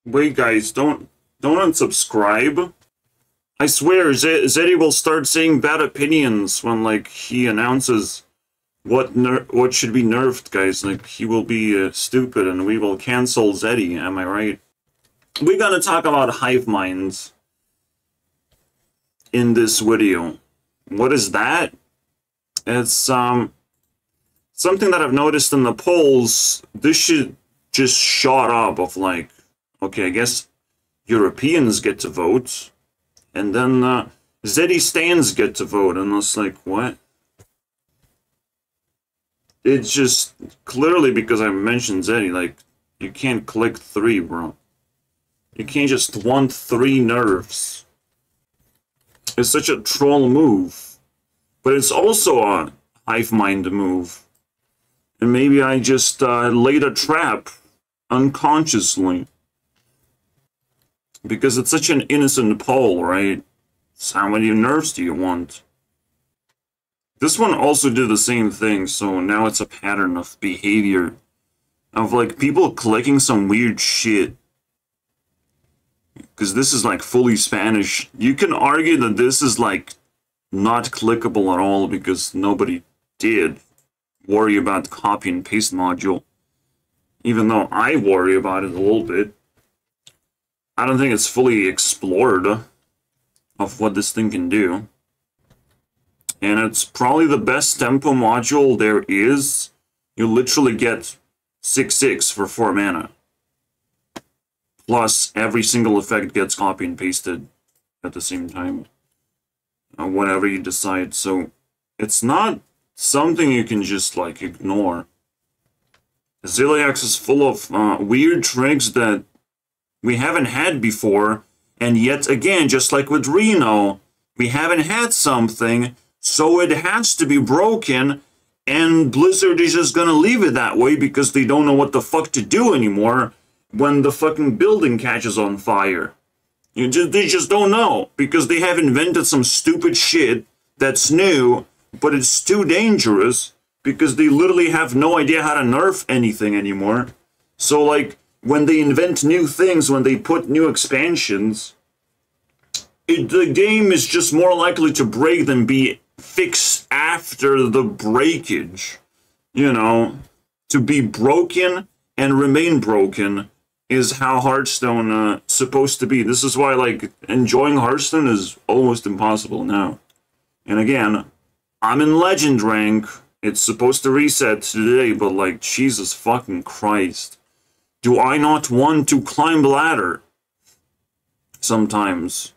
Wait, guys, don't unsubscribe. I swear, Zeddy will start saying bad opinions when, like, he announces what should be nerfed, guys. Like, he will be stupid and we will cancel Zeddy, am I right? We're gonna talk about HIVEMIND in this video. What is that? It's, something that I've noticed in the polls. This shit just shot up of, like, okay, I guess Europeans get to vote, and then Zeddy stands get to vote, and it's like, what? It's just clearly because I mentioned Zeddy, like, you can't click 3, bro. You can't just want 3 nerfs. It's such a troll move, but it's also a HIVEMIND move. And maybe I just laid a trap unconsciously. Because it's such an innocent poll, right? So how many nerfs do you want? This one also did the same thing, so now it's a pattern of behavior. Of, like, people clicking some weird shit. Because this is, like, fully Spanish. You can argue that this is, like, not clickable at all because nobody did worry about the copy and paste module. Even though I worry about it a little bit. I don't think it's fully explored of what this thing can do. And it's probably the best tempo module there is. You literally get 6/6 for 4 mana. Plus, every single effect gets copy and pasted at the same time. Whatever you decide. So, it's not something you can just, like, ignore. Ziliax is full of weird tricks that we haven't had before, and yet again, just like with Reno, we haven't had something, so it has to be broken, and Blizzard is just gonna leave it that way because they don't know what the fuck to do anymore when the fucking building catches on fire. They just don't know, because they have invented some stupid shit that's new, but it's too dangerous, because they literally have no idea how to nerf anything anymore. So, like, when they invent new things, when they put new expansions, the game is just more likely to break than be fixed after the breakage. You know, to be broken and remain broken is how Hearthstone supposed to be. This is why, like, enjoying Hearthstone is almost impossible now. And again, I'm in Legend rank. It's supposed to reset today, but, like, Jesus fucking Christ. Do I not want to climb the ladder? Sometimes.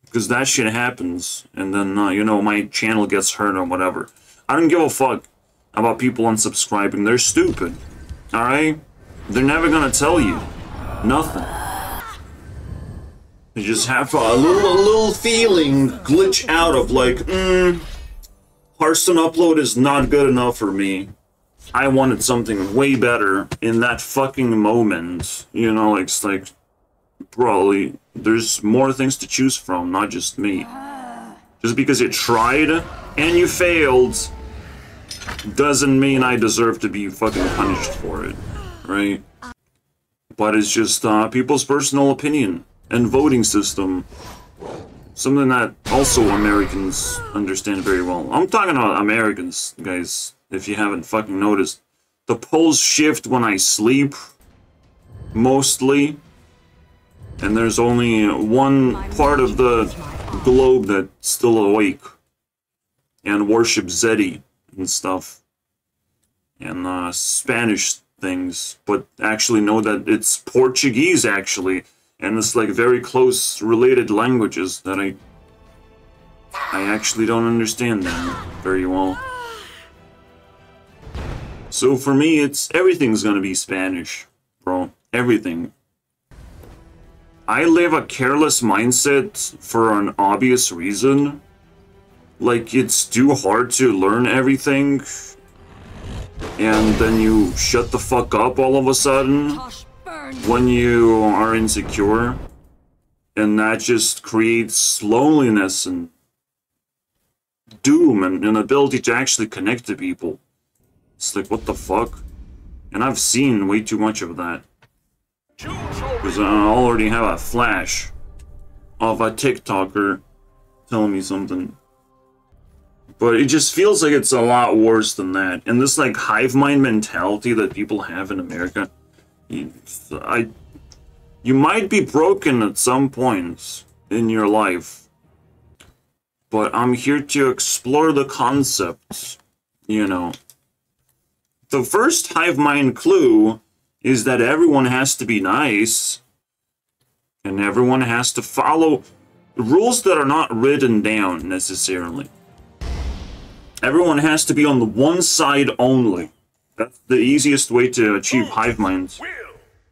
Because that shit happens. And then, you know, my channel gets hurt or whatever. I don't give a fuck about people unsubscribing. They're stupid. Alright? They're never gonna tell you. Nothing. They just have a little feeling glitch out of, like, Hearthstone upload is not good enough for me. I wanted something way better in that fucking moment. You know, like, it's like, probably, there's more things to choose from, not just me. Just because you tried and you failed doesn't mean I deserve to be fucking punished for it, right? But it's just people's personal opinion and voting system. Something that also Americans understand very well. I'm talking about Americans, guys. If you haven't fucking noticed, the polls shift when I sleep, mostly, and there's only one part of the globe that's still awake and worships Zeddy and stuff, and Spanish things, but actually know that it's Portuguese, actually, and it's like very close related languages that I actually don't understand them very well. So for me, everything's gonna be Spanish, bro. Everything. I live a careless mindset for an obvious reason. Like, it's too hard to learn everything, and then you shut the fuck up all of a sudden when you are insecure, and that just creates loneliness and doom and inability to actually connect to people. It's like, what the fuck? And I've seen way too much of that. Because I already have a flash of a TikToker telling me something. But it just feels like it's a lot worse than that. And this, like, hive mind mentality that people have in America, you might be broken at some points in your life. But I'm here to explore the concepts, you know. The first hive mind clue is that everyone has to be nice. And everyone has to follow rules that are not written down, necessarily. Everyone has to be on the one side only. That's the easiest way to achieve hive minds.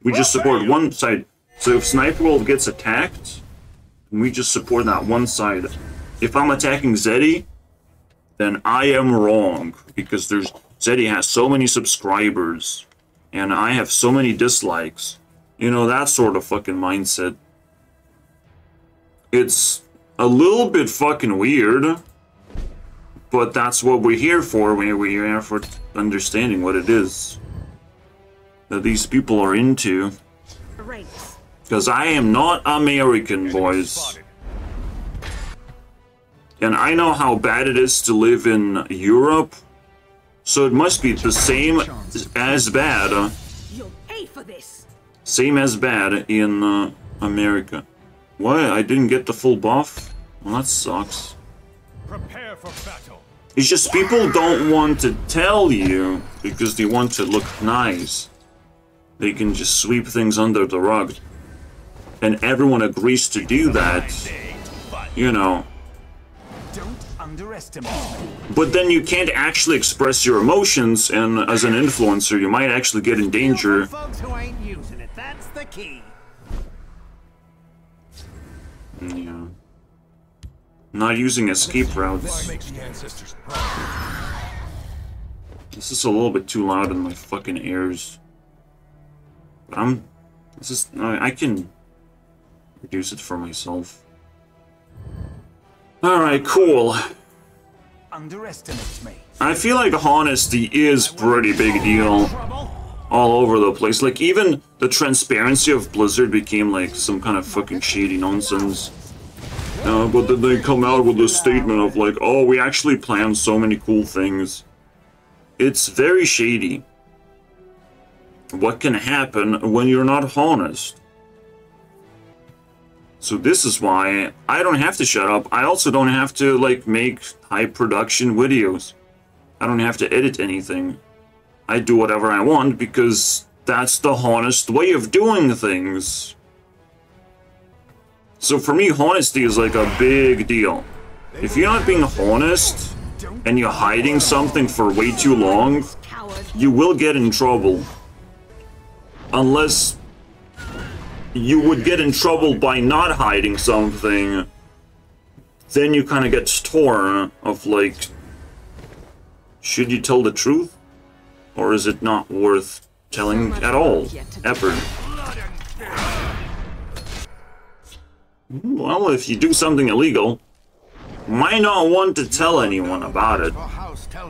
We just support one side. So if Sniper Wolf gets attacked, we just support that one side. If I'm attacking Zeddy, then I am wrong. Because Zeddy has so many subscribers. And I have so many dislikes. You know, that sort of fucking mindset. It's a little bit fucking weird. But that's what we're here for. We're here for understanding what it is that these people are into. Because I am not American, boys. And I know how bad it is to live in Europe. So it must be the same as bad. Same as bad in America. What? I didn't get the full buff? Well, that sucks. Prepare for battle. It's just people don't want to tell you because they want to look nice. They can just sweep things under the rug. And everyone agrees to do that. You know. Don't underestimate me. But then you can't actually express your emotions, and as an influencer, you might actually get in danger. Folks who ain't using it, that's the key. Yeah. Not using escape routes. This is a little bit too loud in my fucking ears. But I can reduce it for myself. Alright, cool. Underestimates me. I feel like honesty is pretty big deal all over the place. Like, even the transparency of Blizzard became like some kind of fucking shady nonsense. But then they come out with a statement of like, oh, we actually planned so many cool things. It's very shady. What can happen when you're not honest? So this is why I don't have to shut up. I also don't have to like make high production videos. I don't have to edit anything. I do whatever I want because that's the honest way of doing things. So for me, honesty is like a big deal. If you're not being honest and you're hiding something for way too long, you will get in trouble. Unless you would get in trouble by not hiding something, then you kind of get torn of like, should you tell the truth? Or is it not worth telling at all, ever? Well, if you do something illegal, you might not want to tell anyone about it.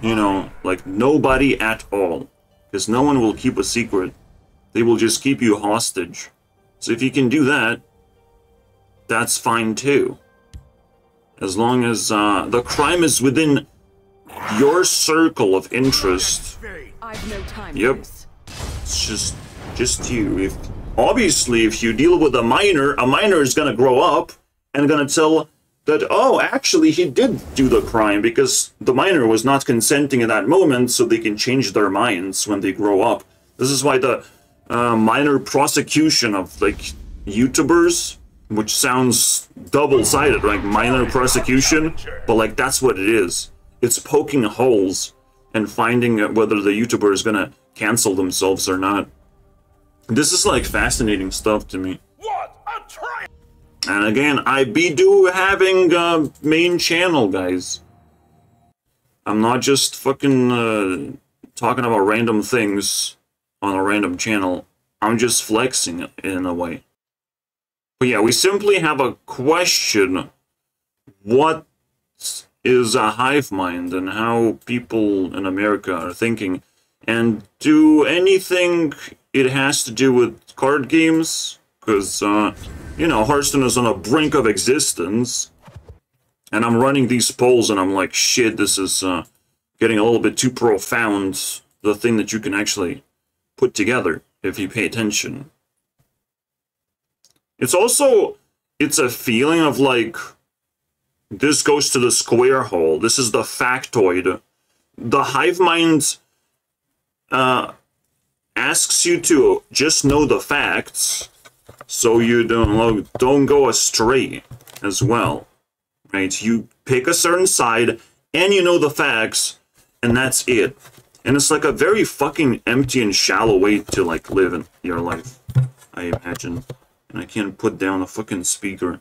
You know, like nobody at all. Because no one will keep a secret. They will just keep you hostage. So if you can do that, that's fine too. As long as the crime is within your circle of interest. I've no time. Yep. It's just you. Obviously, if you deal with a minor is gonna grow up and gonna tell that, oh, actually he did do the crime because the minor was not consenting in that moment, so they can change their minds when they grow up. This is why the minor prosecution of like YouTubers, which sounds double-sided, like minor prosecution, but like that's what it is. It's poking holes and finding whether the YouTuber is gonna cancel themselves or not. This is like fascinating stuff to me. What a try! And again, I be having a main channel, guys. I'm not just fucking talking about random things on a random channel. I'm just flexing it in a way. But yeah, we simply have a question. What is a hive mind and how people in America are thinking? And do anything it has to do with card games, because, you know, Hearthstone is on the brink of existence, and I'm running these polls, and I'm like, shit, this is getting a little bit too profound, the thing that you can actually put together if you pay attention. It's also, it's a feeling of like, this goes to the square hole. This is the factoid. The HIVEMIND asks you to just know the facts so you don't go astray as well, right? You pick a certain side and you know the facts, and that's it. And it's like a very fucking empty and shallow way to like live in your life, I imagine. And I can't put down a fucking speaker.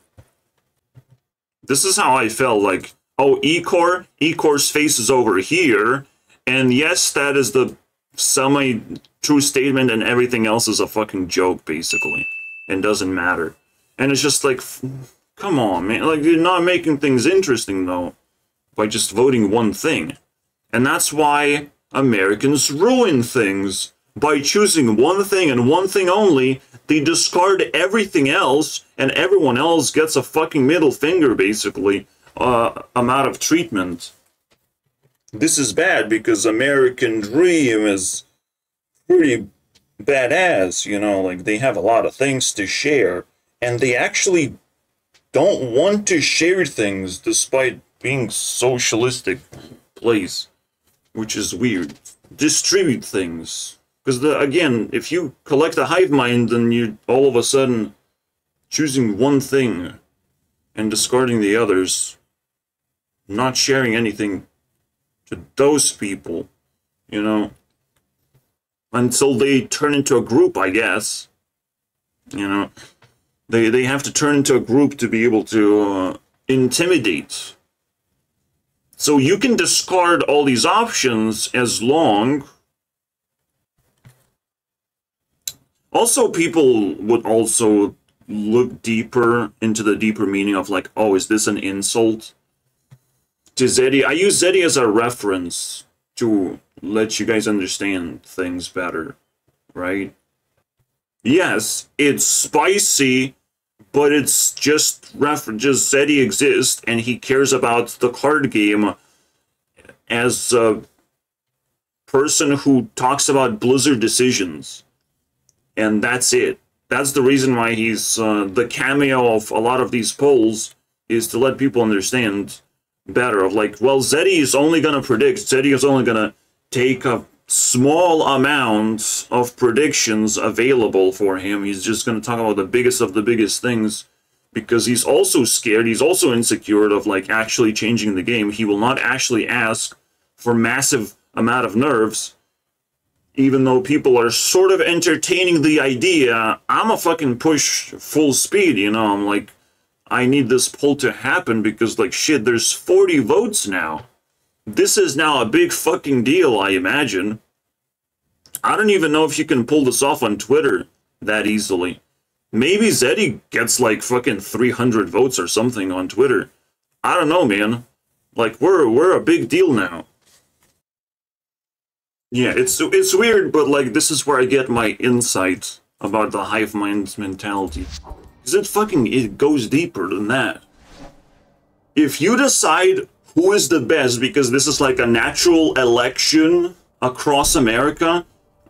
This is how I felt, like, oh, Ecor's face is over here, and yes, that is the semi-true statement, and everything else is a fucking joke, basically, and doesn't matter. And it's just like, come on, man, like, you're not making things interesting, though, by just voting one thing. And that's why Americans ruin things. By choosing one thing and one thing only, they discard everything else, and everyone else gets a fucking middle finger, basically, amount of treatment. This is bad because American Dream is pretty badass, you know, like they have a lot of things to share, and they actually don't want to share things despite being socialistic place, which is weird. Distribute things. Because, again, if you collect a HIVEMIND, then you're all of a sudden choosing one thing and discarding the others, not sharing anything to those people, you know, until they turn into a group, I guess. You know, they have to turn into a group to be able to intimidate. So you can discard all these options as long... Also, people would also look deeper into the deeper meaning of like, oh, is this an insult to Zeddy? I use Zeddy as a reference to let you guys understand things better, right? Yes, it's spicy, but it's just Zeddy exists, and he cares about the card game as a person who talks about Blizzard decisions. And that's it. That's the reason why he's the cameo of a lot of these polls, is to let people understand better of like, well, Zeddy is only going to predict, Zeddy is only going to take a small amount of predictions available for him. He's just going to talk about the biggest of the biggest things because he's also scared, he's also insecure of like actually changing the game. He will not actually ask for massive amount of nerfs. Even though people are sort of entertaining the idea, I'm a fucking push full speed, you know, I'm like, I need this poll to happen because, like, shit, there's 40 votes now. This is now a big fucking deal, I imagine. I don't even know if you can pull this off on Twitter that easily. Maybe Zeddy gets, like, fucking 300 votes or something on Twitter. I don't know, man. Like, we're a big deal now. Yeah, it's weird, but like this is where I get my insight about the HIVEMIND mentality. Because it goes deeper than that. If you decide who is the best, because this is like a natural election across America,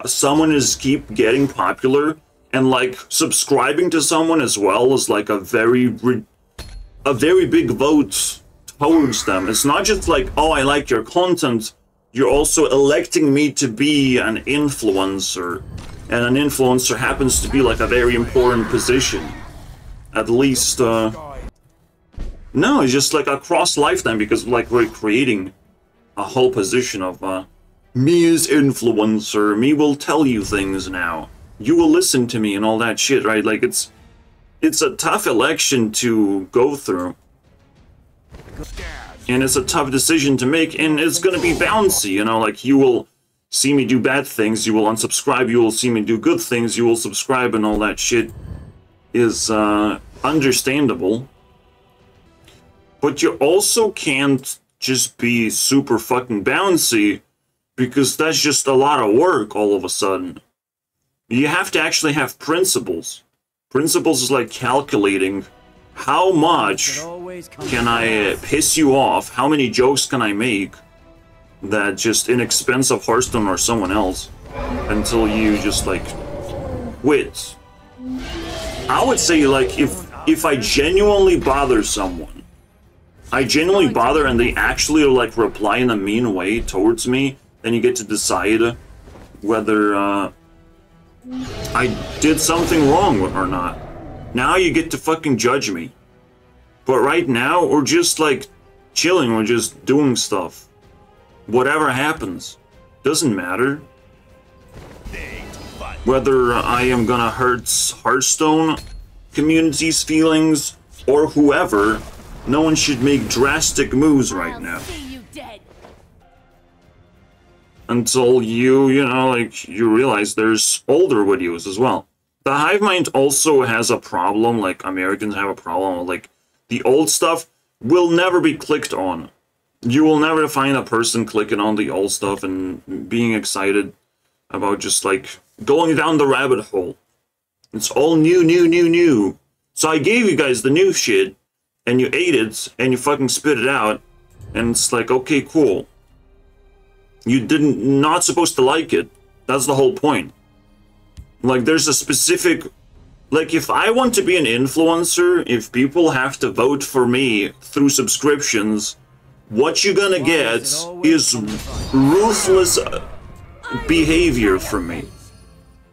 someone is keep getting popular, and like subscribing to someone as well is like a very big vote towards them. It's not just like, oh, I like your content. You're also electing me to be an influencer, and an influencer happens to be like a very important position. At least, no, it's just like across lifetime, because like we're creating a whole position of, me as influencer, me will tell you things now. You will listen to me and all that shit, right? Like it's a tough election to go through. And it's a tough decision to make, and it's gonna be bouncy, you know, like you will see me do bad things, you will unsubscribe, you will see me do good things, you will subscribe, and all that shit is understandable. But you also can't just be super fucking bouncy, because that's just a lot of work all of a sudden. You have to actually have principles. Principles is like calculating how much can I piss you off, how many jokes can I make that just in expense of Hearthstone or someone else until you just like quit. I would say like if I genuinely bother someone, I genuinely bother and they actually like reply in a mean way towards me, then you get to decide whether I did something wrong or not. Now you get to fucking judge me. But right now, we're just like chilling, we're just doing stuff. Whatever happens, doesn't matter. Whether I am gonna hurt Hearthstone community's feelings or whoever, no one should make drastic moves right now. Until you know, like, you realize there's older videos as well. The HIVEMIND also has a problem, like Americans have a problem, like, the old stuff will never be clicked on. You will never find a person clicking on the old stuff and being excited about just, like, going down the rabbit hole. It's all new. So I gave you guys the new shit, and you ate it, and you fucking spit it out, and it's like, okay, cool. You not supposed to like it. That's the whole point. Like, there's a specific... Like, if I want to be an influencer, if people have to vote for me through subscriptions, what you're gonna get is ruthless behavior from me.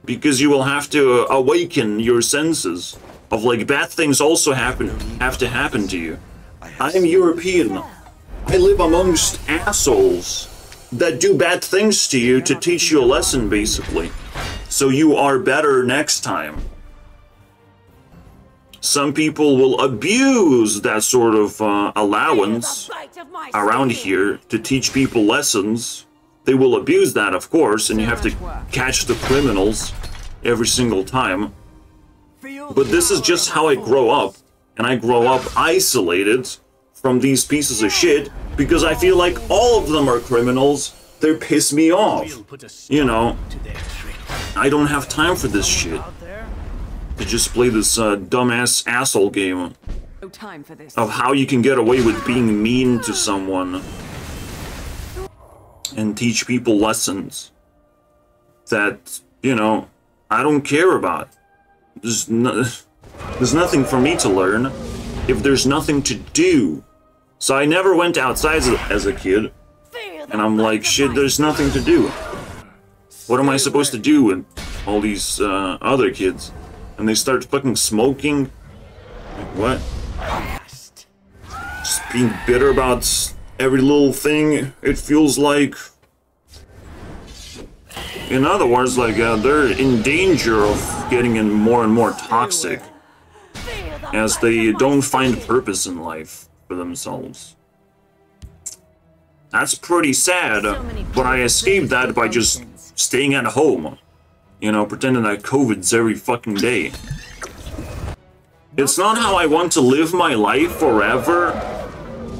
Because you will have to awaken your senses of, like, bad things also have to happen to you. I am European. I live amongst assholes that do bad things to you to teach you a lesson, basically. So you are better next time. Some people will abuse that sort of allowance around here to teach people lessons. They will abuse that, of course, and you have to catch the criminals every single time. But this is just how I grow up. And I grow up isolated from these pieces of shit because I feel like all of them are criminals. They piss me off. You know, I don't have time for this shit. To just play this dumbass asshole game of how you can get away with being mean to someone and teach people lessons that, you know, I don't care about. There's nothing for me to learn if there's nothing to do. So I never went outside as a kid, and I'm like, shit, there's nothing to do. What am I supposed to do with all these other kids? And they start fucking smoking. Like, what? Just being bitter about every little thing, it feels like. In other words, like, they're in danger of getting in more and more toxic as they don't find purpose in life for themselves. That's pretty sad, but I escaped that by just staying at home. You know, pretending that COVID's every fucking day. It's not how I want to live my life forever,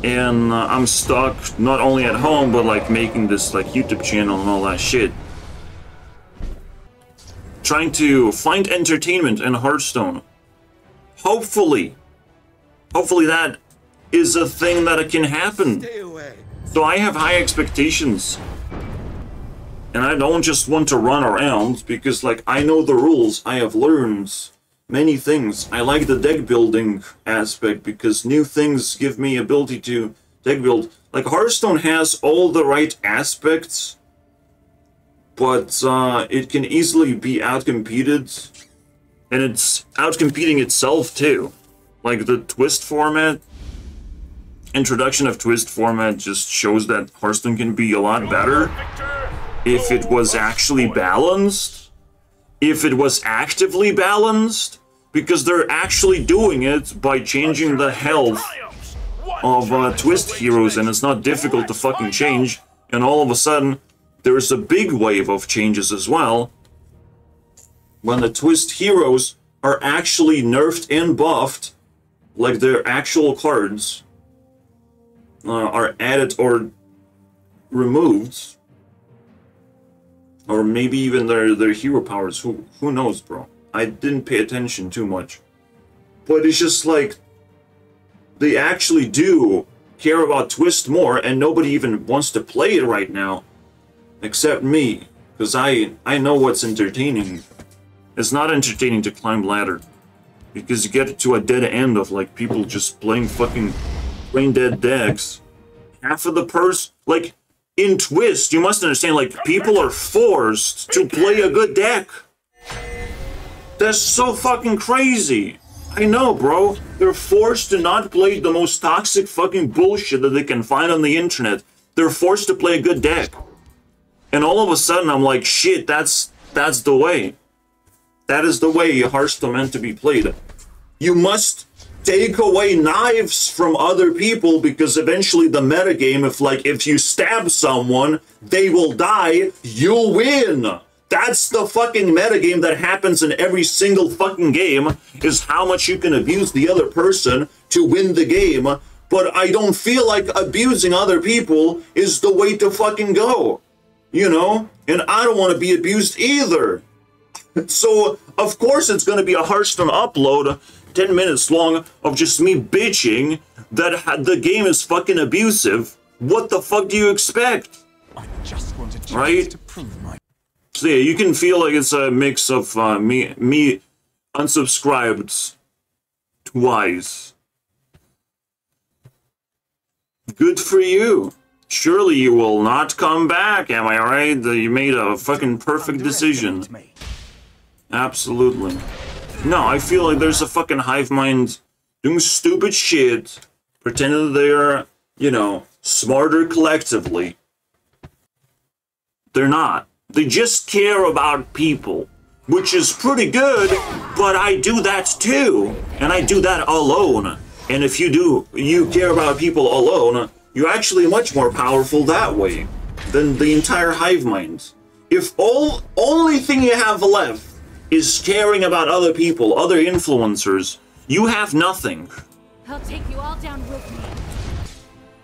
and I'm stuck not only at home, but like making this like YouTube channel and all that shit. Trying to find entertainment in Hearthstone. Hopefully that is a thing that can happen. So I have high expectations. And I don't just want to run around because, like, I know the rules. I have learned many things. I like the deck building aspect because new things give me ability to deck build. Like, Hearthstone has all the right aspects, but it can easily be outcompeted. And it's outcompeting itself, too. Like, the twist format, introduction of twist format just shows that Hearthstone can be a lot better. If it was actually balanced, if it was actively balanced, because they're actually doing it by changing the health of twist heroes, and it's not difficult to fucking change, and all of a sudden, there's a big wave of changes as well, when the twist heroes are actually nerfed and buffed, like their actual cards are added or removed. Or maybe even their hero powers. Who knows, bro? I didn't pay attention too much. But it's just like, they actually do care about Twist more, and nobody even wants to play it right now. Except me. Because I know what's entertaining. It's not entertaining to climb ladder. Because you get to a dead end of like people just playing fucking brain dead decks. Half of the like in Twist, you must understand, like people are forced to play a good deck. That's so fucking crazy. I know, bro. They're forced to not play the most toxic fucking bullshit that they can find on the internet. They're forced to play a good deck. And all of a sudden I'm like, shit, that's the way. That is the way Hearthstone meant to be played. You must take away knives from other people, because eventually the metagame, if you stab someone, they will die, you'll win. That's the fucking metagame that happens in every single fucking game, is how much you can abuse the other person to win the game. But I don't feel like abusing other people is the way to fucking go. You know? And I don't want to be abused either. So, of course it's going to be a Hearthstone upload, 10 minutes long, of just me bitching that the game is fucking abusive. What the fuck do you expect? I just want a chance right? to prove my... So yeah, you can feel like it's a mix of me unsubscribed twice. Good for you. Surely you will not come back, am I right? You made a fucking perfect decision. Absolutely. No, I feel like there's a fucking hive mind doing stupid shit, pretending that they're, you know, smarter collectively. They're not. They just care about people, which is pretty good, but I do that too, and I do that alone. And if you care about people alone, you're actually much more powerful that way than the entire hive mind. If only thing you have left is caring about other people, other influencers, you have nothing. I'll take you all down with me.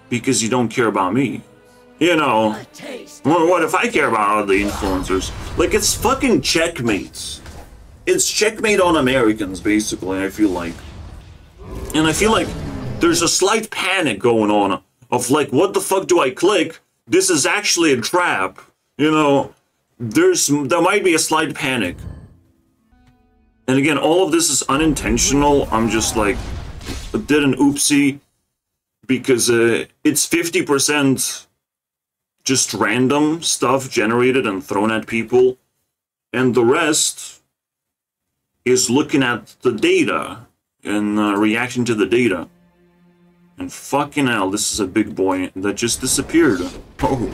Because you don't care about me. You know, what if I care about other influencers? Like, it's fucking checkmates. It's checkmate on Americans, basically, I feel like. And I feel like there's a slight panic going on of like, what the fuck do I click? This is actually a trap. You know, there might be a slight panic. And again, all of this is unintentional. I'm just like, did an oopsie. Because it's 50% just random stuff generated and thrown at people. And the rest is looking at the data and reacting to the data. And fucking hell, this is a big boy that just disappeared. Oh,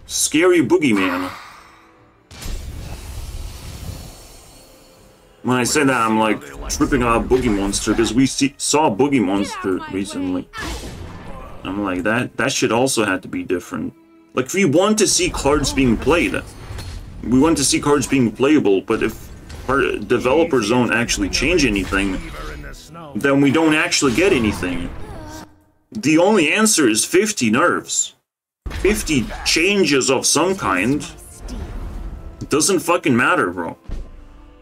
scary boogeyman. When I say that, I'm like tripping out Boogie Monster, because we saw Boogie Monster recently. I'm like, that shit also had to be different. Like, we want to see cards being played. We want to see cards being playable, but if our developers don't actually change anything, then we don't actually get anything. The only answer is 50 nerfs. 50 changes of some kind. It doesn't fucking matter, bro.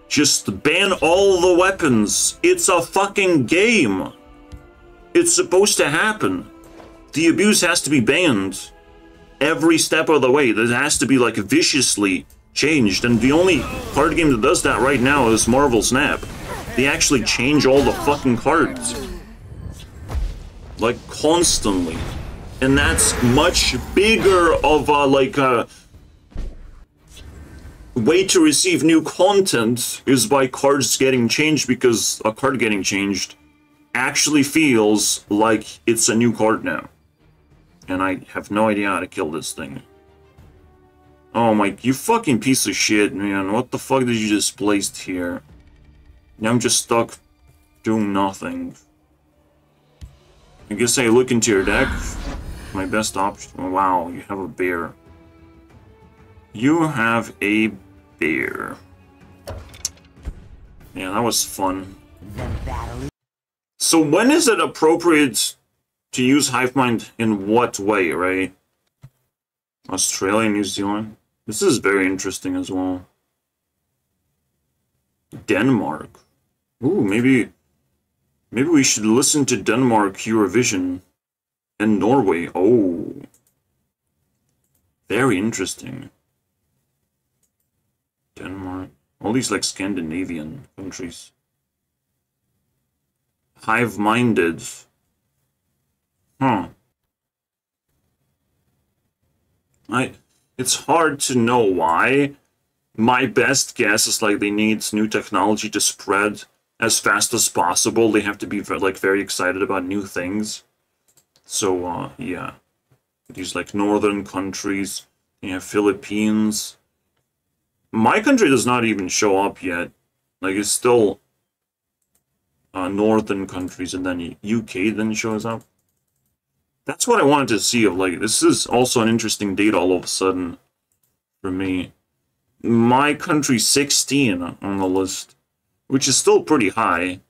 Just ban all the weapons. It's a fucking game. It's supposed to happen. The abuse has to be banned every step of the way. That has to be like viciously changed. And the only card game that does that right now is Marvel Snap. They actually change all the fucking cards. Like, constantly. And that's much bigger of a, like, a way to receive new content is by cards getting changed, because a card getting changed actually feels like it's a new card now. And I have no idea how to kill this thing. Oh my, you fucking piece of shit, man. What the fuck did you just place here? Now I'm just stuck doing nothing. I guess I look into your deck. My best option. Wow, you have a bear. You have a bear. Yeah, that was fun. So when is it appropriate to use HIVEMIND in what way, right? Australia, New Zealand? This is very interesting as well. Denmark. Ooh, maybe we should listen to Denmark Eurovision. And Norway. Oh. Very interesting. Denmark. All these like Scandinavian countries. Hive-minded. Huh. It's hard to know why. My best guess is like they need new technology to spread as fast as possible. They have to be like very excited about new things. So yeah, these like northern countries. You have Philippines. My country does not even show up yet. Like it's still northern countries, and then UK then shows up. That's what I wanted to see of like, this is also an interesting date all of a sudden for me. My country 16 on the list, which is still pretty high.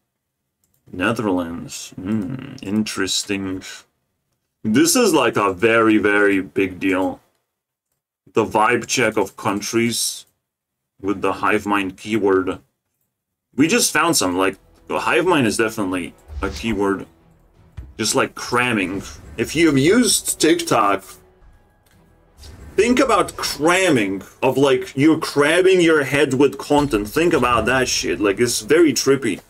Netherlands, interesting. This is like a very, very big deal. The vibe check of countries with the HiveMind keyword. We just found some, like, HiveMind is definitely a keyword. Just like cramming. If you've used TikTok, think about cramming, of like, you're cramming your head with content. Think about that shit. Like, it's very trippy.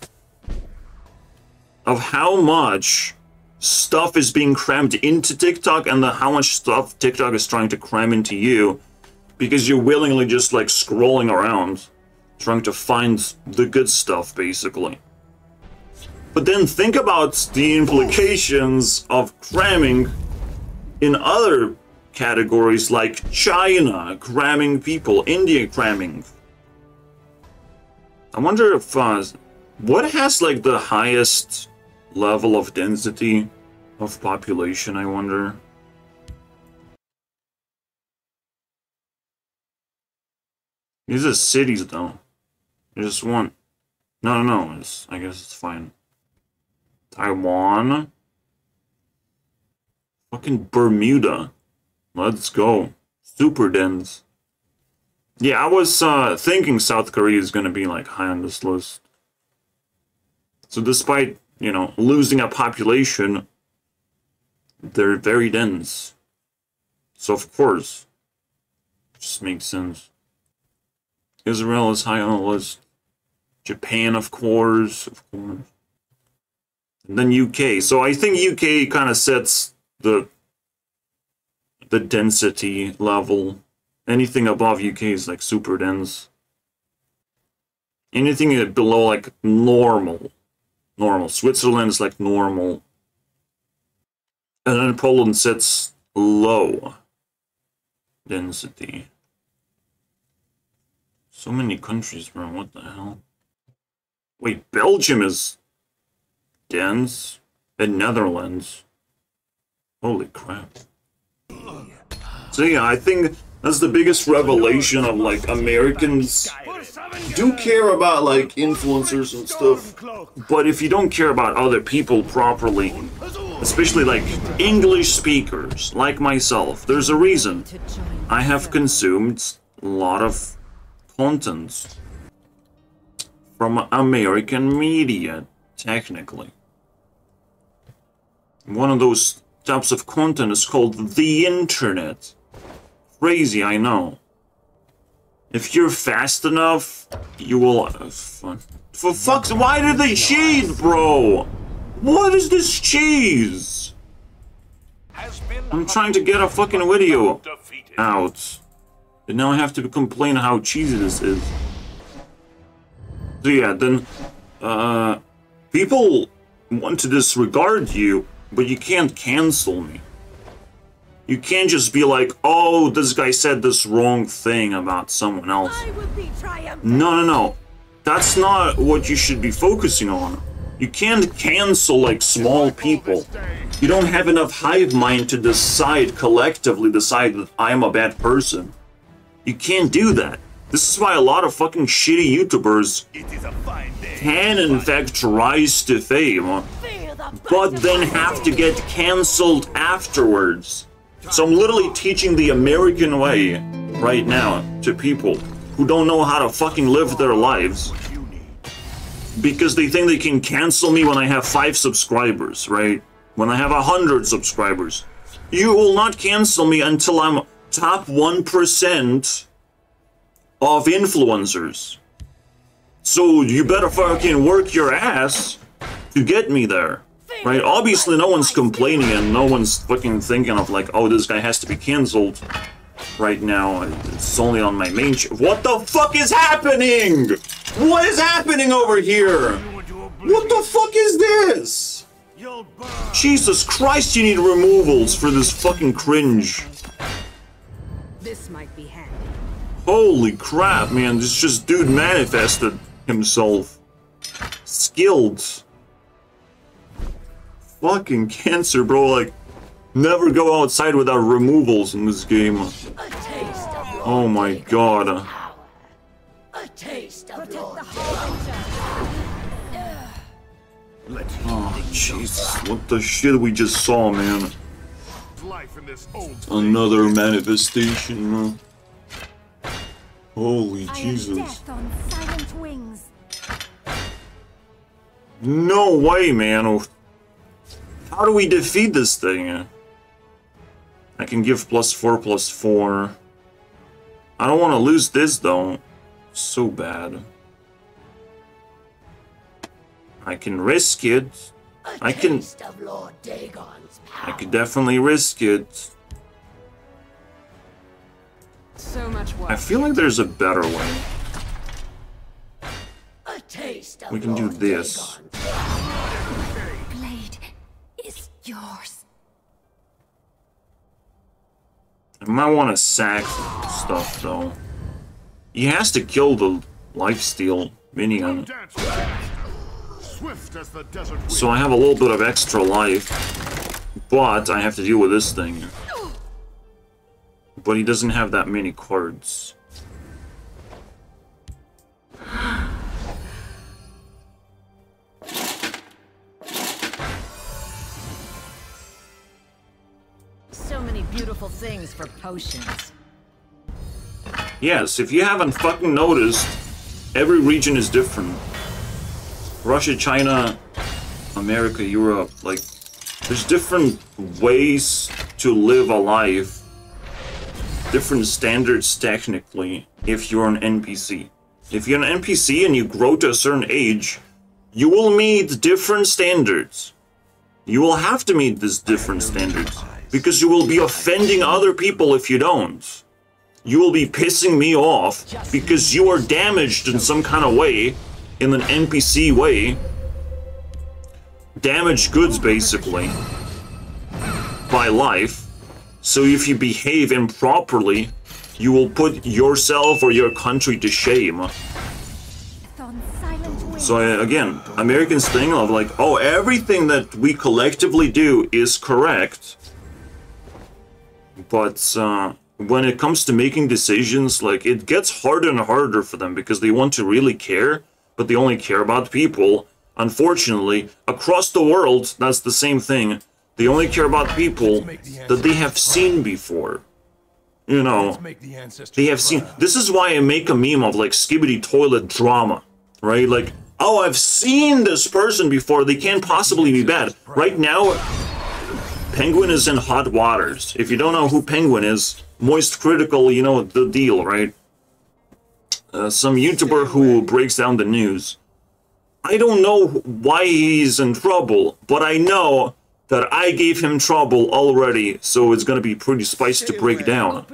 Of how much stuff is being crammed into TikTok and how much stuff TikTok is trying to cram into you because you're willingly just like scrolling around, trying to find the good stuff, basically. But then think about the implications of cramming in other categories like China cramming people, India cramming. I wonder if, what has like the highest level of density of population, I wonder? These are cities though. There's one. No, I guess it's fine. Taiwan. Fucking Bermuda. Let's go. Super dense. Yeah, I was thinking South Korea is gonna be like high on this list. So despite, you know, losing a population, they're very dense. So of course, just makes sense. Israel is high on the list. Japan, of course. And then UK. So I think UK kind of sets the density level. Anything above UK is like super dense. Anything below like normal. Switzerland is like normal. And then Poland sets low density. So many countries, bro. What the hell? Wait, Belgium is dense. And Netherlands. Holy crap. So yeah, I think that's the biggest revelation of like Americans do care about like influencers and stuff, but if you don't care about other people properly, especially like English speakers like myself, there's a reason I have consumed a lot of content from American media, technically. One of those types of content is called the internet. Crazy, I know. If you're fast enough, you will... for fuck's... Why did they cheat, bro? What is this cheese? I'm trying to get a fucking video out. And now I have to complain how cheesy this is. So yeah, then... people want to disregard you, but you can't cancel me. You can't just be like, oh, this guy said this wrong thing about someone else. No. That's not what you should be focusing on. You can't cancel, like, small people. You don't have enough hive mind to decide, collectively decide that I'm a bad person. You can't do that. This is why a lot of fucking shitty YouTubers can, in fact, rise to fame, but then have to get cancelled afterwards. So I'm literally teaching the American way right now to people who don't know how to fucking live their lives. because they think they can cancel me when I have 5 subscribers, right? When I have 100 subscribers. You will not cancel me until I'm top 1% of influencers. So you better fucking work your ass to get me there, right? Obviously no one's complaining and no one's fucking thinking of like, oh, this guy has to be cancelled right now. It's only on my main what the fuck is happening? What is happening over here? What the fuck is this? Jesus Christ, you need removals for this fucking cringe. This might be handy. Holy crap, man, this just dude manifested himself. Skilled. Fucking cancer, bro, like, never go outside without removals in this game. Oh my god. A taste of Oh, Jesus, what the shit we just saw, man. Another manifestation. Holy Jesus. Death on silent wings. No way, man. How do we defeat this thing? I can give +4/+4. I don't want to lose this, though. So bad. I can risk it. I can definitely risk it. So much work. I feel like there's a better way. We can do this. Blade is yours. I might want to sack stuff, though. He has to kill the lifesteal minion. So I have a little bit of extra life, but I have to deal with this thing. But he doesn't have that many cards. So many beautiful things for potions. Yes, if you haven't fucking noticed, every region is different. Russia, China, America, Europe, like, there's different ways to live a life. Different standards, technically, if you're an NPC. If you're an NPC and you grow to a certain age, you will meet different standards. You will have to meet these different standards, because you will be offending other people if you don't. You will be pissing me off because you are damaged in some kind of way, in an NPC way. Damaged goods, basically, by life. So if you behave improperly, you will put yourself or your country to shame. So again, Americans think of like, oh, everything that we collectively do is correct. But when it comes to making decisions, like, it gets harder and harder for them because they want to really care, but they only care about people. Unfortunately, across the world, that's the same thing. They only care about people that they have seen before. You know, they have seen... This is why I make a meme of, like, skibbity toilet drama, right? Like, oh, I've seen this person before, they can't possibly be bad. Right now, Penguin is in hot waters. If you don't know who Penguin is, Moist Critical, you know the deal, right? Some YouTuber who breaks down the news. I don't know why he's in trouble, but I know that I gave him trouble already, so it's gonna be pretty spicy to break down.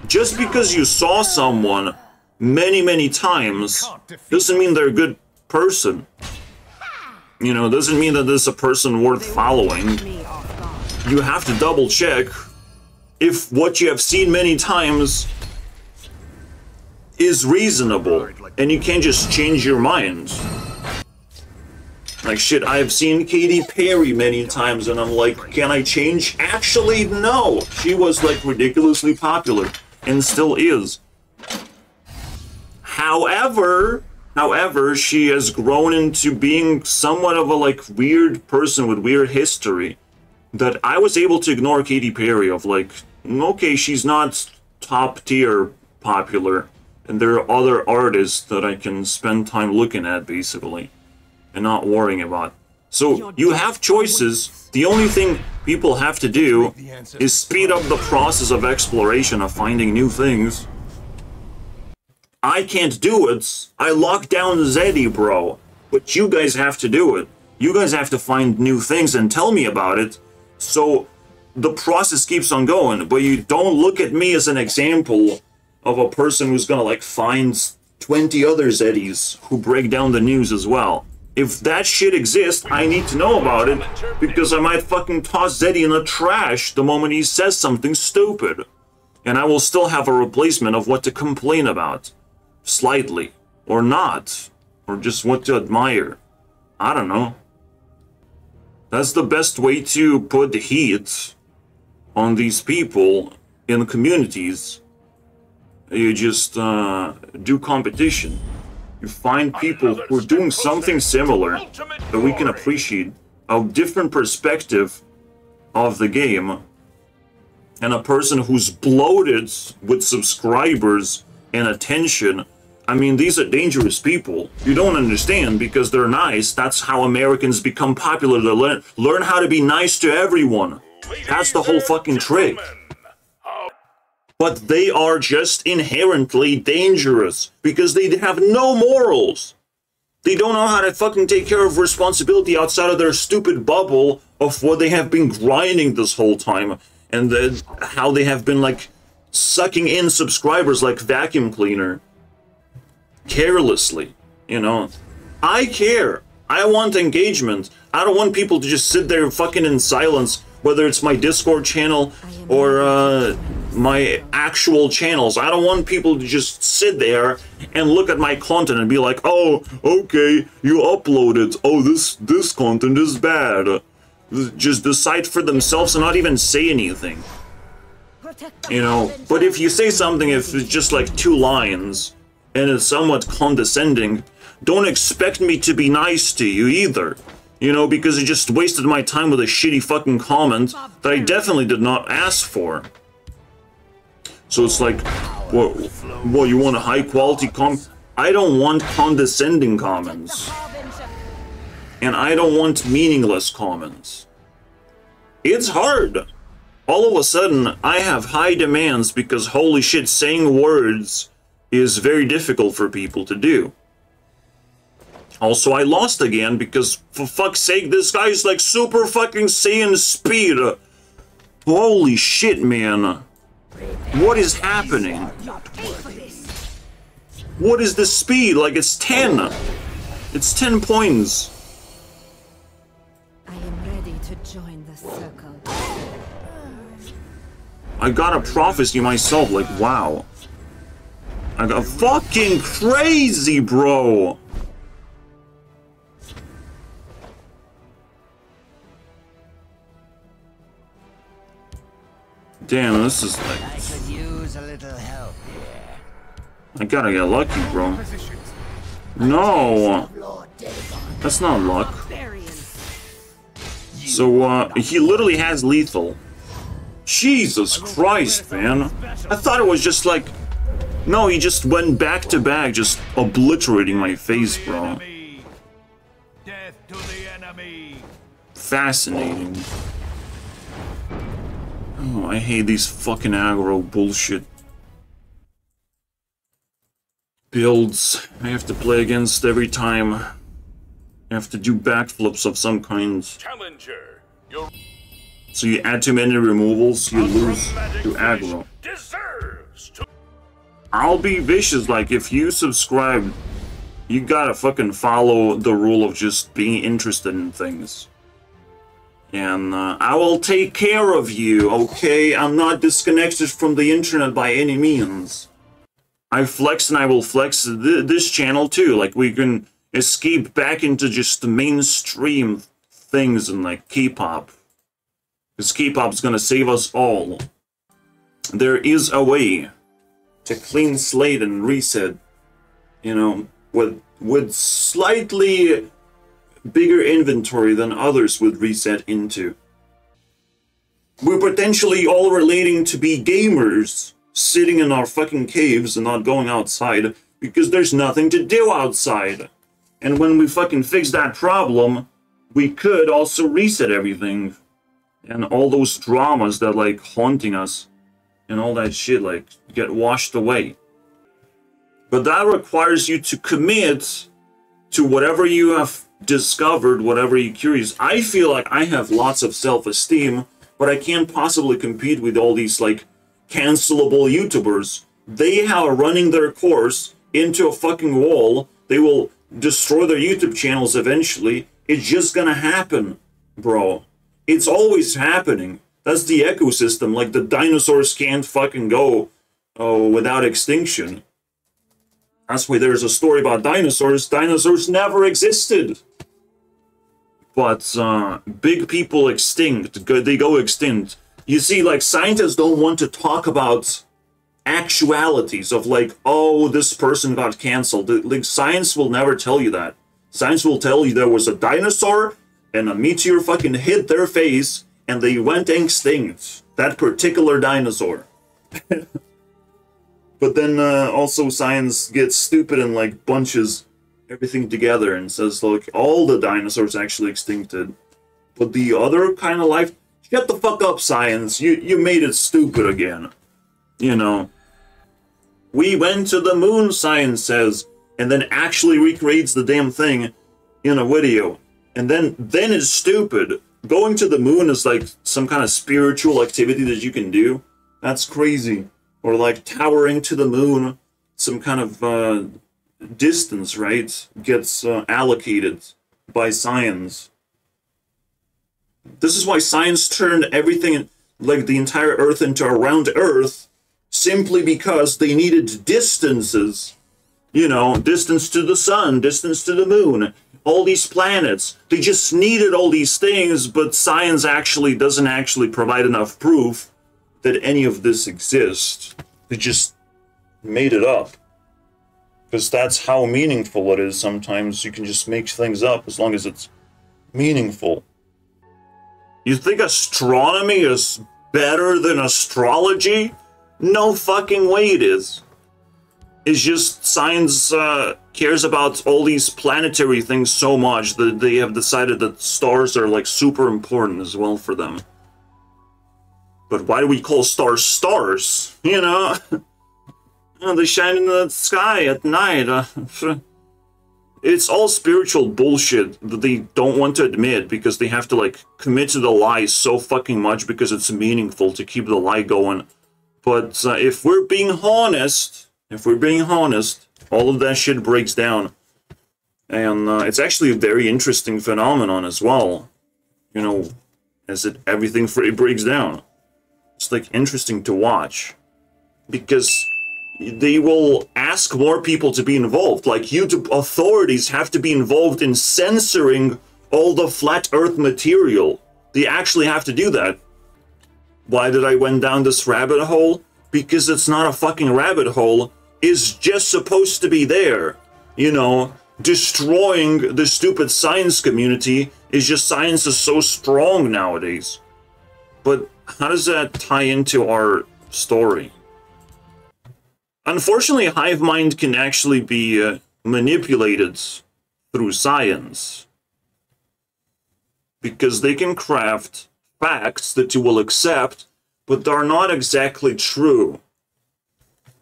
Just because you saw someone many times doesn't mean they're a good person. You know, doesn't mean that this is a person worth following. You have to double check if what you have seen many times is reasonable, and you can't just change your mind. Like, shit, I've seen Katy Perry many times, and I'm like, can I change? Actually, no! She was, like, ridiculously popular, and still is. However, she has grown into being somewhat of a, like, weird person with weird history. That I was able to ignore Katy Perry of, like, okay, she's not top-tier popular, and there are other artists that I can spend time looking at, basically. and not worrying about. So you have choices. The only thing people have to do is speed up the process of exploration, of finding new things. I can't do it. I locked down Zeddy, bro. But you guys have to do it. You guys have to find new things and tell me about it. So the process keeps on going. But you don't look at me as an example of a person who's gonna like find 20 other Zeddys who break down the news as well. If that shit exists, I need to know about it, because I might fucking toss Zeddy in the trash the moment he says something stupid. And I will still have a replacement of what to complain about. Slightly. Or not. Or just what to admire. I don't know. That's the best way to put the heat on these people in communities. You just do competition. You find people who are doing something similar that we can appreciate, a different perspective of the game, and a person who's bloated with subscribers and attention. I mean, these are dangerous people. You don't understand because they're nice. That's how Americans become popular. They learn how to be nice to everyone. That's the whole fucking trick. But they are just inherently dangerous because they have no morals. They don't know how to fucking take care of responsibility outside of their stupid bubble of what they have been grinding this whole time, and how they have been like sucking in subscribers like vacuum cleaner. Carelessly, you know. I care. I want engagement. I don't want people to just sit there fucking in silence, whether it's my Discord channel or my actual channels. I don't want people to just sit there and look at my content and be like, oh, okay, you uploaded. Oh, this content is bad. Just decide for themselves and not even say anything. You know, but if you say something, if it's just like 2 lines, and it's somewhat condescending, don't expect me to be nice to you either. You know, because you just wasted my time with a shitty fucking comment that I definitely did not ask for. So it's like, what you want a high quality comment? I don't want condescending comments. And I don't want meaningless comments. It's hard. All of a sudden, I have high demands because holy shit, saying words is very difficult for people to do. Also, I lost again because, for fuck's sake, this guy's like super fucking Saiyan speed. Holy shit, man. What is happening? What is the speed? Like, it's 10. It's 10 points. I am ready to join the circle. I got a prophecy myself, like, wow. I got fucking crazy, bro. Damn, this is like... I could use a little help here. I gotta get lucky, bro. No! That's not luck. So, he literally has lethal. Jesus Christ, man. I thought it was just like... No, he just went back to back, just obliterating my face, bro. Death to the enemy. Fascinating. Oh, I hate these fucking aggro bullshit builds I have to play against every time. I have to do backflips of some kind. Challenger, So you add too many removals, you lose to aggro. deserves to I'll be vicious, like if you subscribe, you gotta fucking follow the rule of just being interested in things. And I will take care of you, okay? I'm not disconnected from the internet by any means. I flex and I will flex this channel too. Like we can escape back into just the mainstream things and like K-pop. Because K-pop's gonna save us all. There is a way to clean slate and reset, you know, with slightly bigger inventory than others would reset into. We're potentially all relating to be gamers, sitting in our fucking caves and not going outside because there's nothing to do outside. And when we fucking fix that problem, we could also reset everything. And all those dramas that, like, haunting us and all that shit, like, get washed away. But that requires you to commit to whatever you have discovered, whatever you're curious. I feel like I have lots of self-esteem, but I can't possibly compete with all these, like, cancelable YouTubers. They are running their course into a fucking wall. They will destroy their YouTube channels eventually. It's just gonna happen, bro. It's always happening. That's the ecosystem. Like, the dinosaurs can't fucking go without extinction. That's why there's a story about dinosaurs. Dinosaurs never existed. But big people extinct. They go extinct. You see, like, scientists don't want to talk about actualities of, like, oh, this person got canceled. Like, science will never tell you that. Science will tell you there was a dinosaur and a meteor fucking hit their face and they went extinct. That particular dinosaur. But then also science gets stupid and, like, bunches everything together and says, look, all the dinosaurs actually extincted. But the other kind of life, shut the fuck up, science. You made it stupid again. You know. We went to the moon, science says, and then actually recreates the damn thing in a video. And then it's stupid. Going to the moon is like some kind of spiritual activity that you can do. That's crazy. Or like towering to the moon, some kind of distance, right? Gets allocated by science. This is why science turned everything, like the entire Earth, into a round Earth, simply because they needed distances. You know, distance to the sun, distance to the moon, all these planets. They just needed all these things, but science actually doesn't actually provide enough proof that any of this exists. They just made it up. Because that's how meaningful it is sometimes. You can just make things up as long as it's meaningful. You think astronomy is better than astrology? No fucking way it is. It's just science cares about all these planetary things so much that they have decided that stars are like super important as well for them. But why do we call stars stars? You know? They shine in the sky at night. It's all spiritual bullshit that they don't want to admit because they have to like commit to the lie so fucking much because it's meaningful to keep the lie going. But if we're being honest, all of that shit breaks down. And it's actually a very interesting phenomenon as well. You know, as everything breaks down. It's like interesting to watch. Because they will ask more people to be involved. Like YouTube authorities have to be involved in censoring all the flat earth material. They actually have to do that. Why did I went down this rabbit hole? Because it's not a fucking rabbit hole. It's just supposed to be there. You know, destroying the stupid science community is just science is so strong nowadays. But how does that tie into our story? Unfortunately, HiveMind can actually be manipulated through science. Because they can craft facts that you will accept, but they're not exactly true.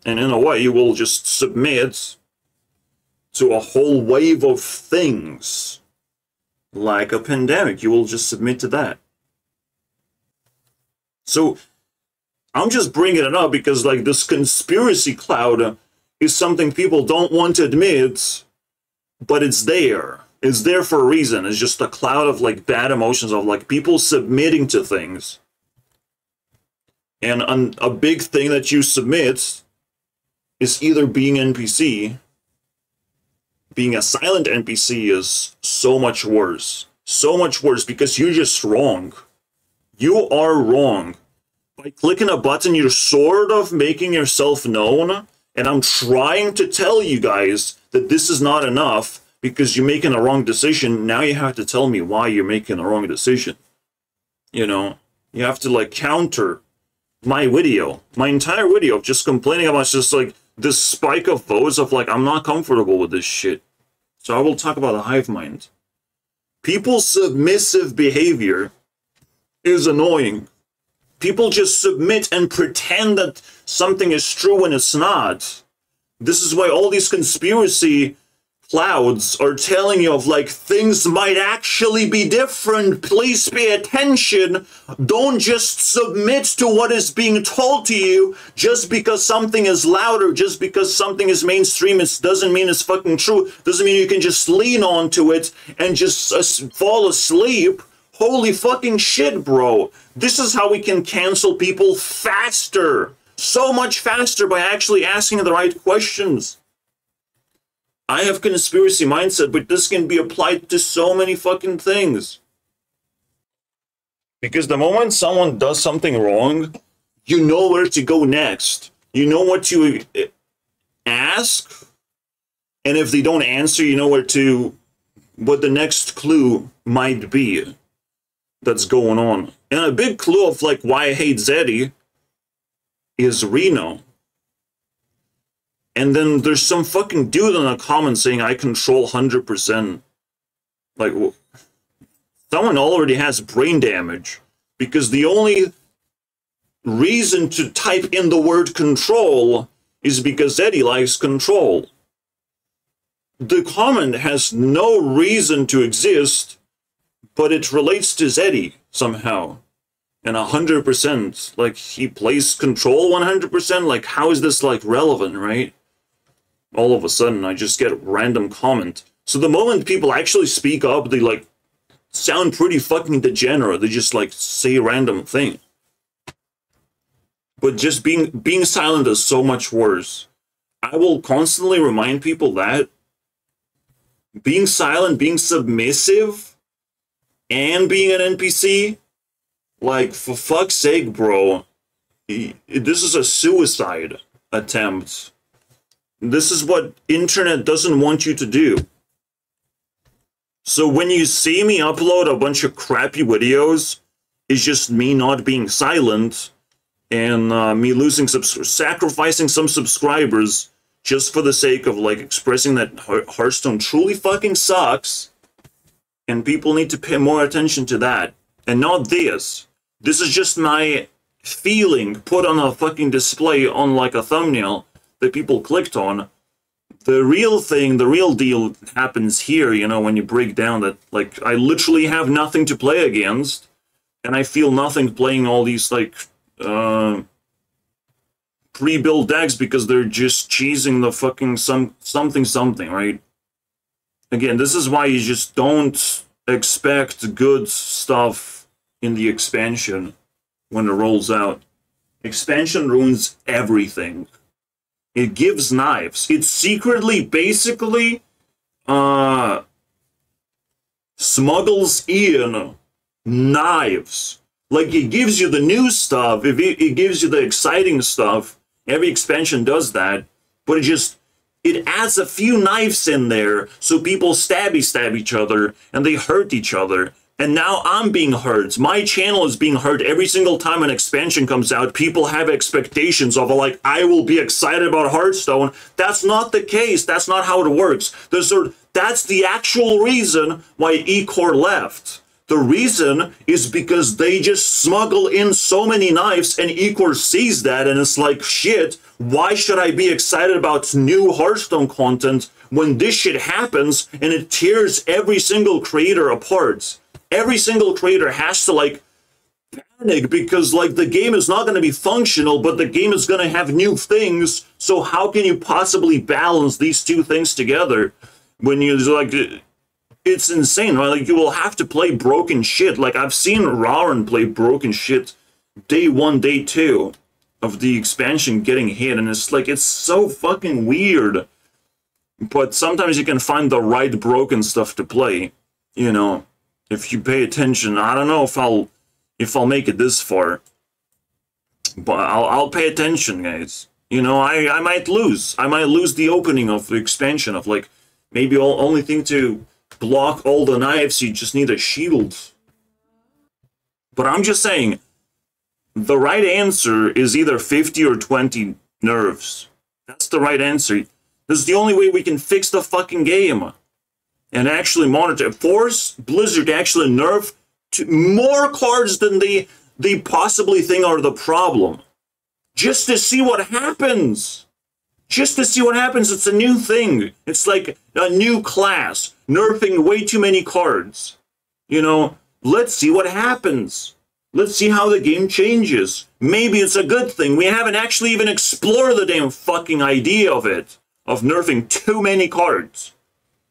And in a way, you will just submit to a whole wave of things. Like a pandemic, you will just submit to that. So, I'm just bringing it up because, like, this conspiracy cloud is something people don't want to admit, but it's there. It's there for a reason. It's just a cloud of, like, bad emotions of, like, people submitting to things. And a big thing that you submit is either being NPC. Being a silent NPC is so much worse. So much worse because you're just wrong. You are wrong. By clicking a button, you're sort of making yourself known, and I'm trying to tell you guys that this is not enough because you're making a wrong decision. Now you have to tell me why you're making a wrong decision. You know, you have to, like, counter my video, my entire video of just complaining about just, like, this spike of votes of, like, I'm not comfortable with this shit. So I will talk about the hive mind. People's submissive behavior is annoying. People just submit and pretend that something is true when it's not. This is why all these conspiracy clouds are telling you of like things might actually be different. Please pay attention. Don't just submit to what is being told to you just because something is louder, just because something is mainstream. It doesn't mean it's fucking true. Doesn't mean you can just lean onto it and just fall asleep. Holy fucking shit, bro. This is how we can cancel people faster. So much faster by actually asking the right questions. I have conspiracy mindset, but this can be applied to so many fucking things. Because the moment someone does something wrong, you know where to go next. You know what to ask. And if they don't answer, you know what the next clue might be that's going on. And a big clue of like why I hate Zeddy is Reno. And then there's some fucking dude in a comment saying I control 100%. Like, someone already has brain damage. Because the only reason to type in the word control is because Eddie likes control. The comment has no reason to exist, but it relates to Zeddy somehow. And 100%. Like, he plays control 100%? Like, how is this, like, relevant, right? All of a sudden, I just get a random comment. So the moment people actually speak up, they, like, sound pretty fucking degenerate. They just, like, say a random thing. But just being silent is so much worse. I will constantly remind people that being silent, being submissive, and being an NPC, like, for fuck's sake, bro, this is a suicide attempt. This is what internet doesn't want you to do. So when you see me upload a bunch of crappy videos, it's just me not being silent and me sacrificing some subscribers just for the sake of, like, expressing that Hearthstone truly fucking sucks, and people need to pay more attention to that, and not this. This is just my feeling put on a fucking display on, like, a thumbnail that people clicked on. The real thing, the real deal happens here, you know, when you break down that, like, I literally have nothing to play against, and I feel nothing playing all these, like, pre-built decks because they're just cheesing the fucking something, right? Again, this is why you just don't expect good stuff in the expansion when it rolls out. Expansion ruins everything. It gives knives. It secretly, basically, smuggles in knives. Like, it gives you the new stuff, it gives you the exciting stuff. Every expansion does that, but it adds a few knives in there so people stab each other and they hurt each other. And now I'm being hurt. My channel is being hurt every single time an expansion comes out. People have expectations of, like, I will be excited about Hearthstone. That's not the case. That's not how it works. That's the actual reason why eCore left. The reason is because they just smuggle in so many knives, and eCore sees that, and it's like, shit, why should I be excited about new Hearthstone content when this shit happens and it tears every single creator apart? Every single creator has to, like, panic because, like, the game is not going to be functional, but the game is going to have new things. So how can you possibly balance these two things together when you, like, it's insane, right? Like, you will have to play broken shit. Like, I've seen Rauren play broken shit day 1, day 2 of the expansion getting hit, and it's like, it's so fucking weird. But sometimes you can find the right broken stuff to play, you know. If you pay attention. I don't know if I'll make it this far, but I'll pay attention, guys. You know, I might lose. I might lose the opening of the expansion of, like, maybe only thing to block all the knives, you just need a shield. But I'm just saying, the right answer is either 50 or 20 nerfs. That's the right answer. This is the only way we can fix the fucking game. and actually monitor, force Blizzard to actually nerf to more cards than they possibly think are the problem. Just to see what happens. Just to see what happens. It's a new thing. It's like a new class. Nerfing way too many cards. You know, let's see what happens. Let's see how the game changes. Maybe it's a good thing. We haven't actually even explored the damn fucking idea of it. Of nerfing too many cards.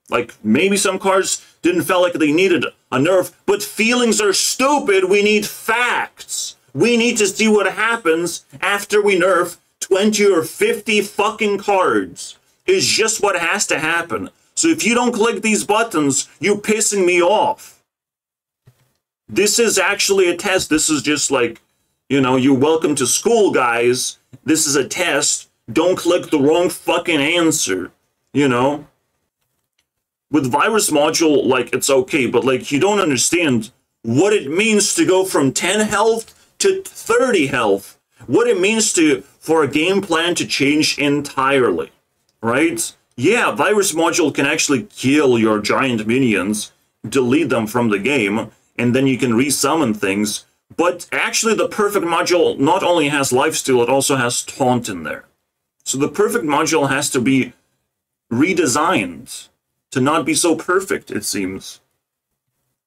Like, maybe some cards didn't feel like they needed a nerf, but feelings are stupid. We need facts. We need to see what happens after we nerf 20 or 50 fucking cards. It's just what has to happen. So if you don't click these buttons, you're pissing me off. This is actually a test. This is just like, you know, you're welcome to school, guys. This is a test. Don't click the wrong fucking answer, you know? With virus module, like, it's okay, but, like, you don't understand what it means to go from 10 health to 30 health. What it means for a game plan to change entirely, right? Yeah, virus module can actually kill your giant minions, delete them from the game, and then you can resummon things. But actually, the perfect module not only has lifesteal, it also has taunt in there. So the perfect module has to be redesigned to not be so perfect, it seems.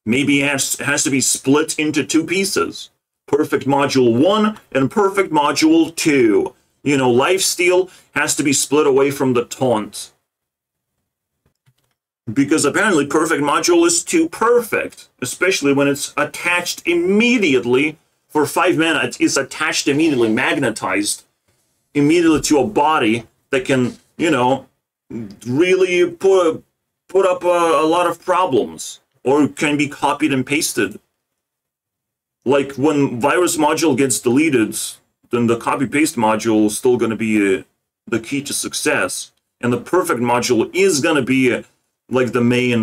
Maybe it has to be split into two pieces. Perfect Module 1 and Perfect Module 2. You know, lifesteal has to be split away from the taunt. Because apparently Perfect Module is too perfect. Especially when it's attached immediately for 5 mana. It is attached immediately, magnetized immediately to a body that can, you know, really put up a lot of problems, or can be copied and pasted. Like when virus module gets deleted, then the copy paste module is still going to be the key to success, and the perfect module is going to be like the main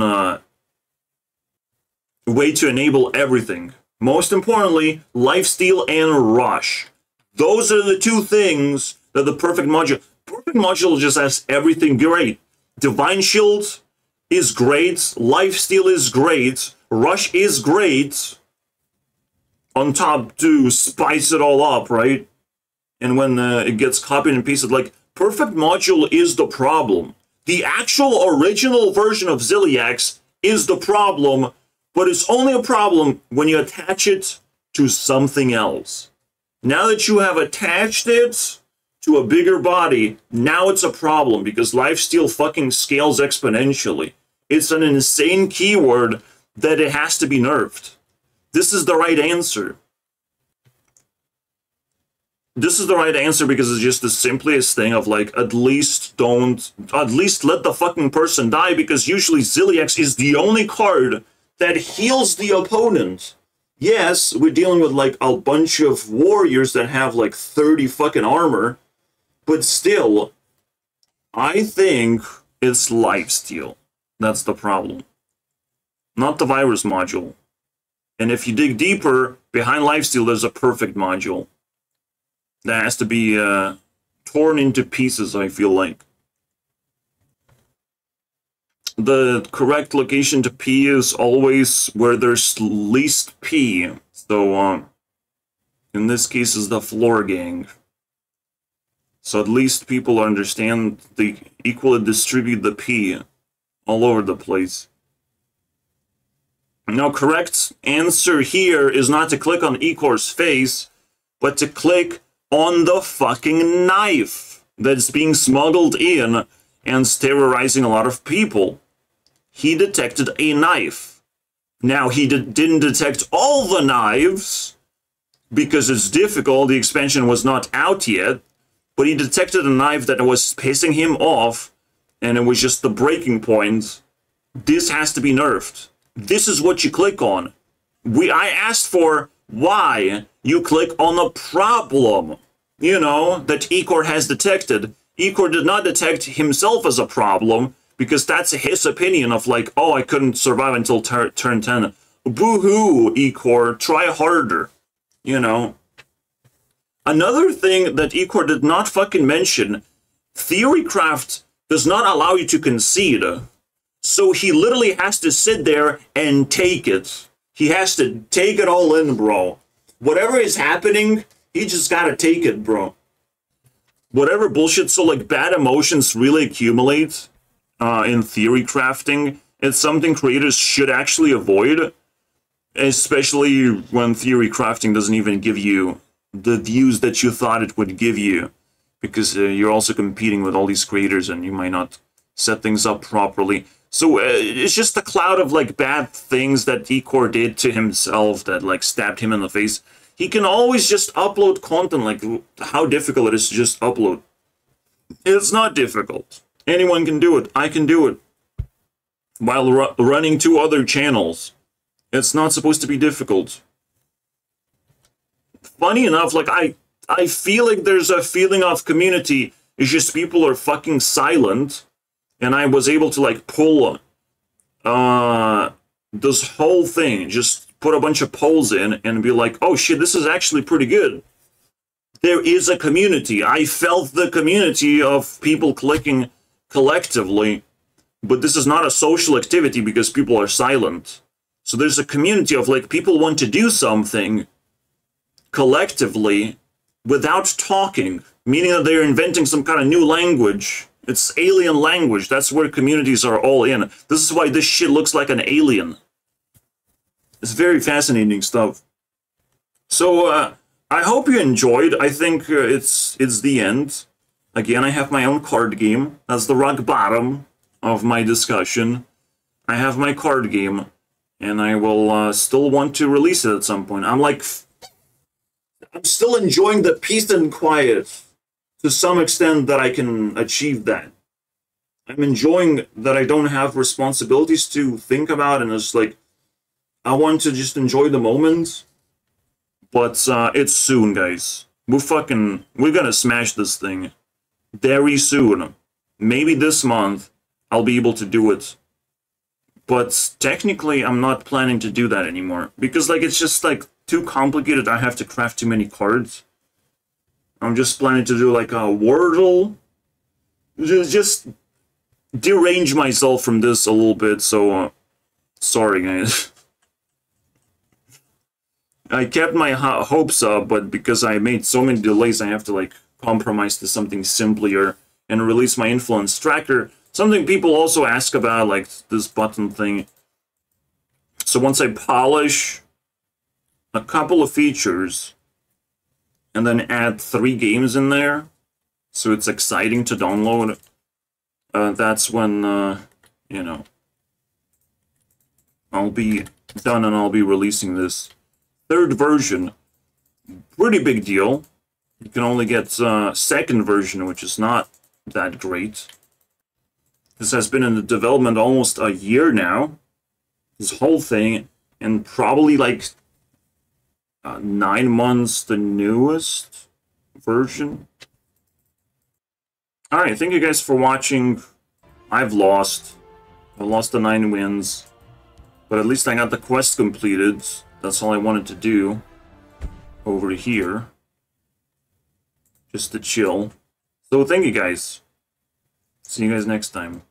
way to enable everything. Most importantly, lifesteal and rush. Those are the two things that the perfect module just has everything great. Divine Shield is great, lifesteal is great, rush is great, on top to spice it all up, right? And when it gets copied and pasted, like, perfect module is the problem. The actual original version of Ziliax is the problem, but it's only a problem when you attach it to something else. Now that you have attached it to a bigger body, now it's a problem, because lifesteal fucking scales exponentially. It's an insane keyword that it has to be nerfed. This is the right answer. This is the right answer because it's just the simplest thing of, like, at least let the fucking person die, because usually Ziliax is the only card that heals the opponent. Yes, we're dealing with, like, a bunch of warriors that have, like, 30 fucking armor, but still, I think it's lifesteal. That's the problem. Not the virus module. And if you dig deeper, behind lifesteal, there's a perfect module that has to be torn into pieces, I feel like. The correct location to P is always where there's least P. So, in this case, is the floor gang. So at least people understand they equally distribute the P all over the place. Now, correct answer here is not to click on Ecor's face, but to click on the fucking knife that's being smuggled in and terrorizing a lot of people. He detected a knife. Now, he didn't detect all the knives, because it's difficult, the expansion was not out yet, but he detected a knife that was pissing him off, and it was just the breaking point. This has to be nerfed. This is what you click on. I asked for why you click on the problem, you know, that Ecor has detected. Ecor did not detect himself as a problem, because that's his opinion of, like, oh, I couldn't survive until turn 10. Boo-hoo, Ecor, try harder, you know. Another thing that Ecor did not fucking mention, Theorycraft does not allow you to concede. So he literally has to sit there and take it. He has to take it all in, bro. Whatever is happening, he just gotta take it, bro. Whatever bullshit, so like bad emotions really accumulate in theory crafting. It's something creators should actually avoid, especially when theory crafting doesn't even give you the views that you thought it would give you, because you're also competing with all these creators and you might not set things up properly. So it's just a cloud of like bad things that Ecor did to himself that like stabbed him in the face. He can always just upload content. Like, how difficult it is to just upload. It's not difficult. Anyone can do it. I can do it. While running 2 other channels. It's not supposed to be difficult. Funny enough, like, I feel like there's a feeling of community. It's just people are fucking silent. And I was able to, like, pull this whole thing. Just put a bunch of polls in and be like, oh shit, this is actually pretty good. There is a community. I felt the community of people clicking collectively, but this is not a social activity because people are silent. So there's a community of like people want to do something collectively without talking, meaning that they're inventing some kind of new language. It's alien language. That's where communities are all in. This is why this shit looks like an alien. It's very fascinating stuff. So, I hope you enjoyed. I think it's the end. Again, I have my own card game. That's the rock bottom of my discussion. I have my card game, and I will still want to release it at some point. I'm still enjoying the peace and quiet to some extent that I can achieve that. I'm enjoying that I don't have responsibilities to think about, and it's like, I want to just enjoy the moment, but it's soon, guys. We're gonna smash this thing very soon. Maybe this month I'll be able to do it. But technically, I'm not planning to do that anymore because, like, it's just like too complicated. I have to craft too many cards. I'm just planning to do like a Wordle. Just derange myself from this a little bit. So, sorry, guys. I kept my hopes up, but because I made so many delays, I have to like compromise to something simpler and release my influence tracker. Something people also ask about, like this button thing. So once I polish a couple of features and then add 3 games in there, so it's exciting to download, that's when, you know, I'll be done and I'll be releasing this 3rd version. Pretty big deal. You can only get 2nd version, which is not that great. This has been in the development almost a year now. This whole thing, and probably like 9 months the newest version. Alright, thank you guys for watching. I've lost. I lost the 9 wins. But at least I got the quest completed. That's all I wanted to do over here. Just to chill. So thank you guys. See you guys next time.